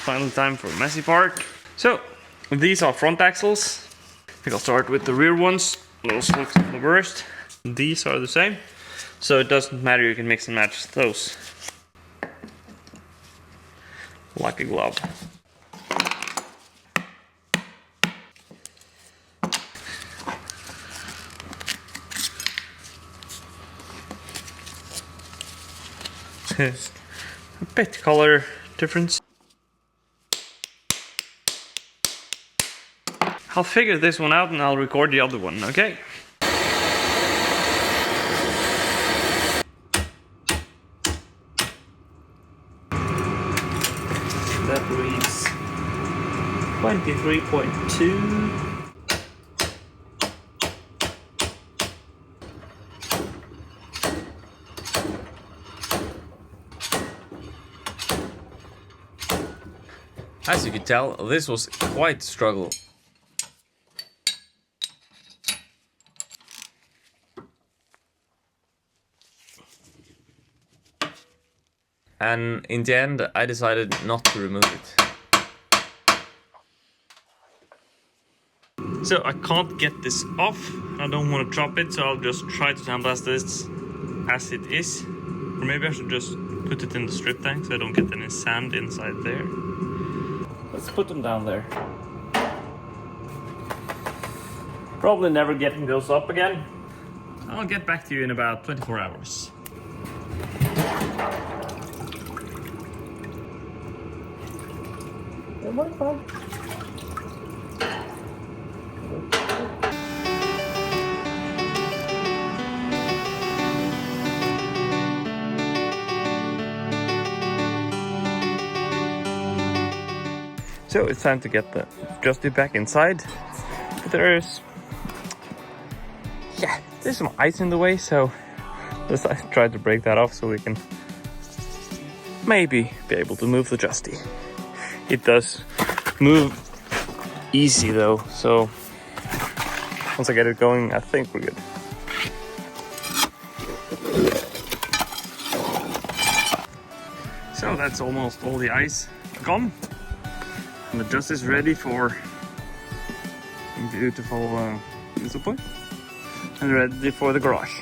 Final time for a messy part. So, these are front axles. I think I'll start with the rear ones. Those look the worst. These are the same. So it doesn't matter, you can mix and match those. Like a glove. A bit color difference. I'll figure this one out and I'll record the other one, okay? That reads 23.2. As you can tell, this was quite a struggle. And in the end, I decided not to remove it. So I can't get this off. I don't want to drop it, so I'll just try to sandblast this as it is. Or maybe I should just put it in the strip tank so I don't get any sand inside there. Let's put them down there. Probably never getting those up again. I'll get back to you in about 24 hours. So it's time to get the Justy back inside. But there's some ice in the way, so let's try to break that off so we can maybe be able to move the Justy. It does move easy though, so once I get it going, I think we're good. So that's almost all the ice gone. And the Justy is ready for beautiful display and ready for the garage.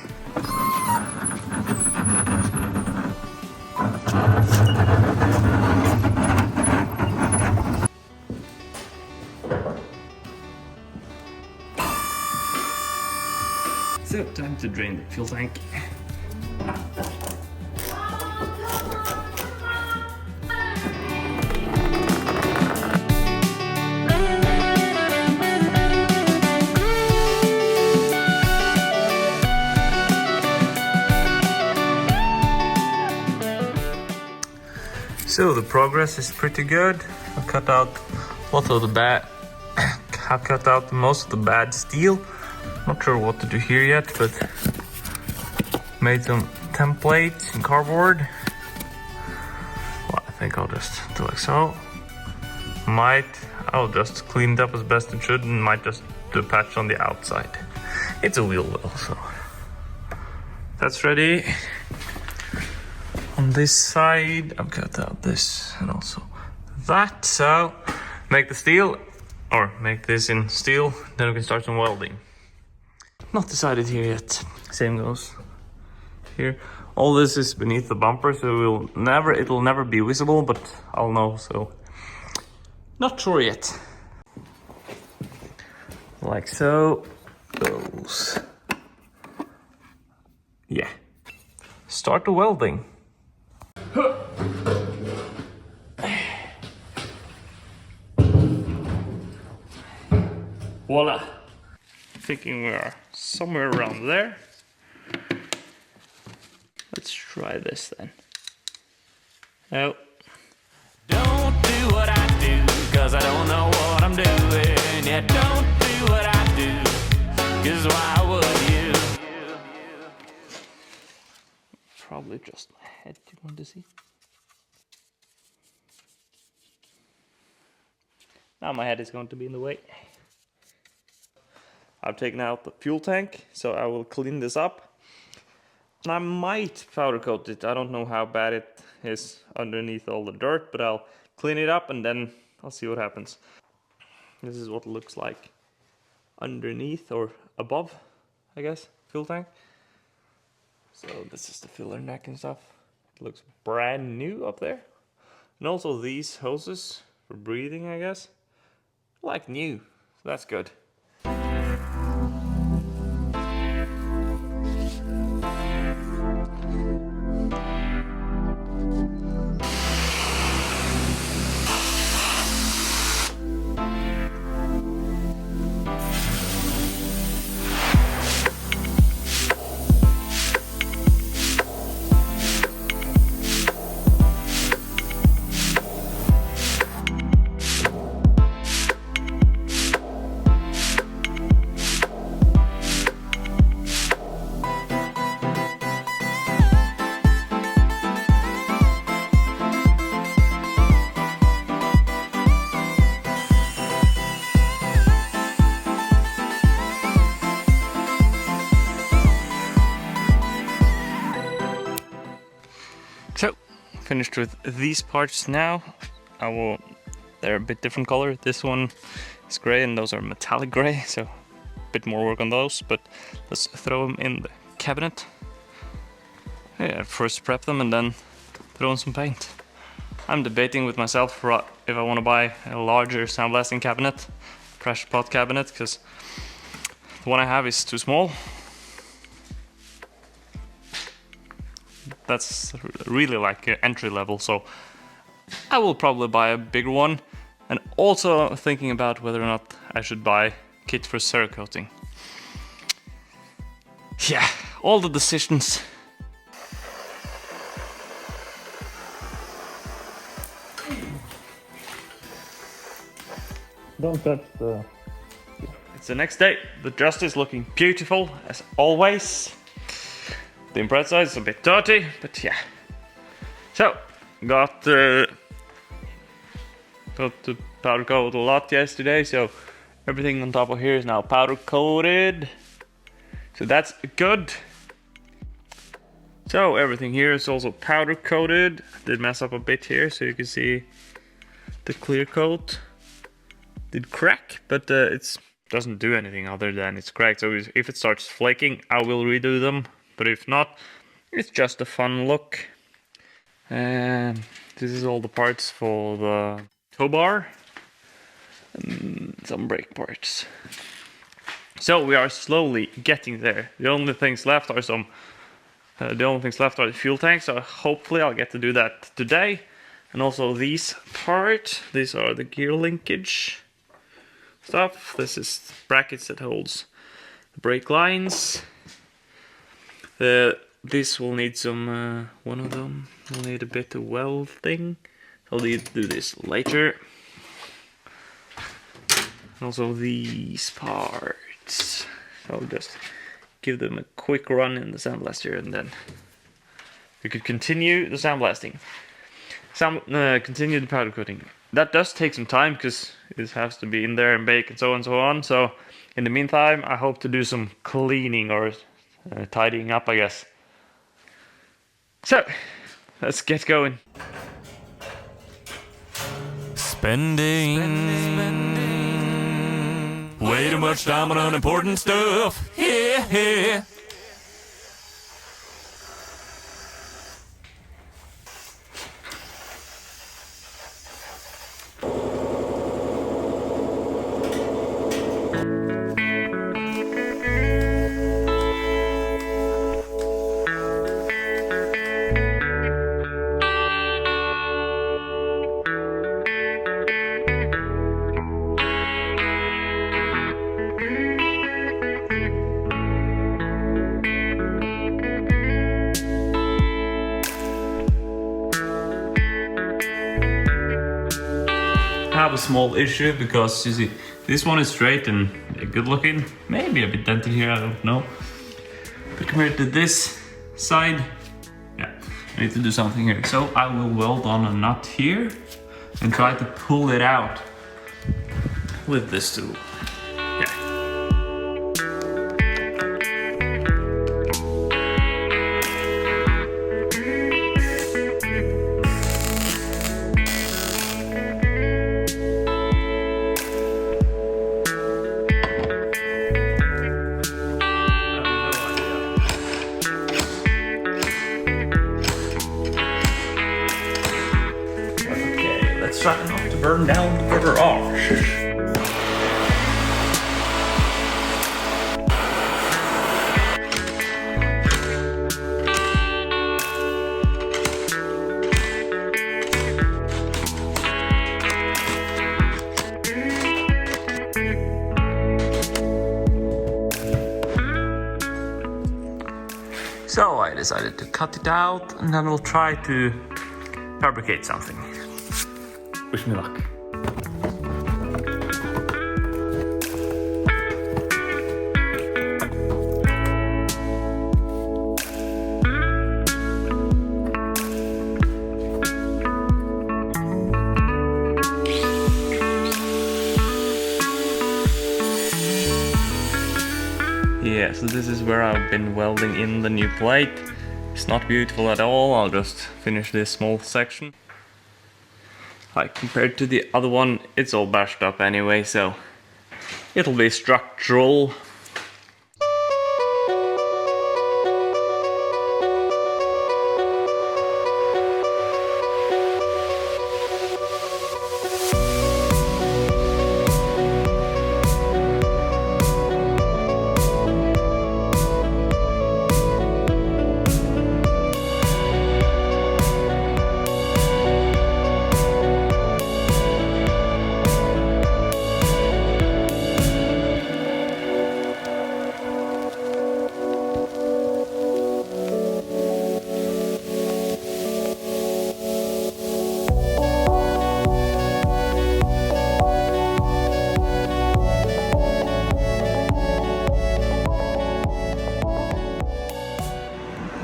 So time to drain the fuel tank. So the progress is pretty good. I cut out lots of the bad. I cut out most of the bad steel. Not sure what to do here yet, but made some templates in cardboard. Well, I think I'll just do like so. I'll just clean it up as best it should, and might just do a patch on the outside. It's a wheel well, so that's ready. On this side, I've cut out this and also that. So make the steel, or make this in steel, then we can start some welding. Not decided here yet. Same goes here. All this is beneath the bumper, so it'll never be visible, but I'll know, so not sure yet. Like so goes. Yeah. Start the welding. Voila! Thinking we are somewhere around there. Let's try this then. Oh. Don't do what I do, cause I don't know what I'm doing. Yeah, don't do what I do, cause why would you? Probably just my head, you want to see? Now my head is going to be in the way. I've taken out the fuel tank, so I will clean this up. And I might powder coat it. I don't know how bad it is underneath all the dirt, but I'll clean it up and then I'll see what happens. This is what it looks like underneath or above, I guess, fuel tank. So this is the filler neck and stuff. It looks brand new up there. And also these hoses for breathing, I guess, like new. So that's good. So, finished with these parts now. They're a bit different color. This one is gray and those are metallic gray, so a bit more work on those, but let's throw them in the cabinet. Yeah, first prep them and then throw in some paint. I'm debating with myself if I want to buy a larger sandblasting cabinet, pressure pot cabinet, because the one I have is too small. That's really like entry level, so I will probably buy a bigger one. And also thinking about whether or not I should buy kit for Undercoating. Yeah, all the decisions. Don't touch the... It's the next day. The Justy is looking beautiful as always. The inside side is a bit dirty, but yeah. So, got to powder coat a lot yesterday, so everything on top of here is now powder coated. So that's good. So everything here is also powder coated. Did mess up a bit here, so you can see the clear coat did crack, but it doesn't do anything other than it's cracked. So if it starts flaking, I will redo them. But if not, it's just a fun look. And this is all the parts for the tow bar and some brake parts. So we are slowly getting there. The only things left are the fuel tanks. So hopefully I'll get to do that today. And also these parts. These are the gear linkage stuff. This is brackets that holds the brake lines. This will need some, one of them will need a bit of welding. I'll need to do this later. And also these parts. I'll just give them a quick run in the sandblaster and then we could continue the sandblasting. Continue the powder coating. That does take some time because it has to be in there and bake and so on and so on. So in the meantime, I hope to do some cleaning or tidying up, I guess. So, let's get going. Spending way too much time on unimportant stuff. Yeah. I have a small issue because you see this one is straight and good looking, maybe a bit dented here, I don't know, but compared to this side, yeah, I need to do something here. So I will weld on a nut here and try to pull it out with this tool. Yeah. Okay, let's try not to burn down the garage. So I decided to cut it out and then we'll try to fabricate something. Wish me luck. Yeah, so this is where I've been welding in the new plate. It's not beautiful at all, I'll just finish this small section. Like compared to the other one, it's all bashed up anyway, so it'll be structural.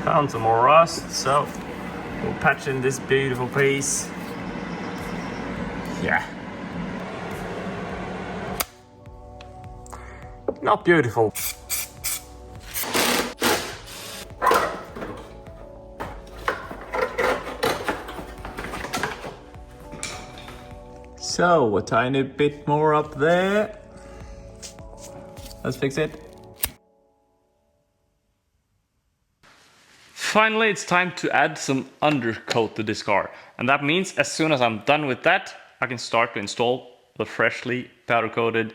Found some more rust, so we'll patch in this beautiful piece. Yeah. Not beautiful. So, a tiny bit more up there. Let's fix it. Finally, it's time to add some undercoat to this car. And that means as soon as I'm done with that, I can start to install the freshly powder coated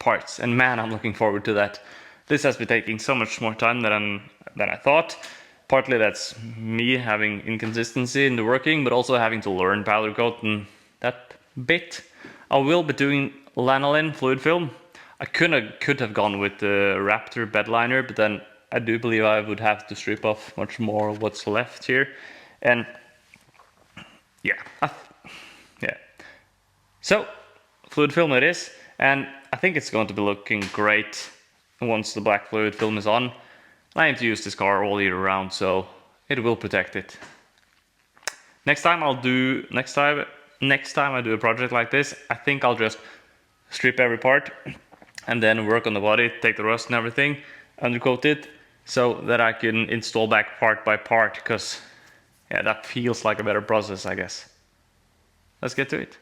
parts. And man, I'm looking forward to that. This has been taking so much more time than I thought. Partly that's me having inconsistency in the working, but also having to learn powder coat and that bit. I will be doing lanolin fluid film. I could have gone with the Raptor bed liner, but then I do believe I would have to strip off much more of what's left here. And yeah, so fluid film it is, and I think it's going to be looking great once the black fluid film is on. I aim to use this car all year round, so it will protect it. Next time I do a project like this, I think I'll just strip every part and then work on the body, take the rust and everything, undercoat it, so that I can install back part by part, because yeah, that feels like a better process, I guess. Let's get to it.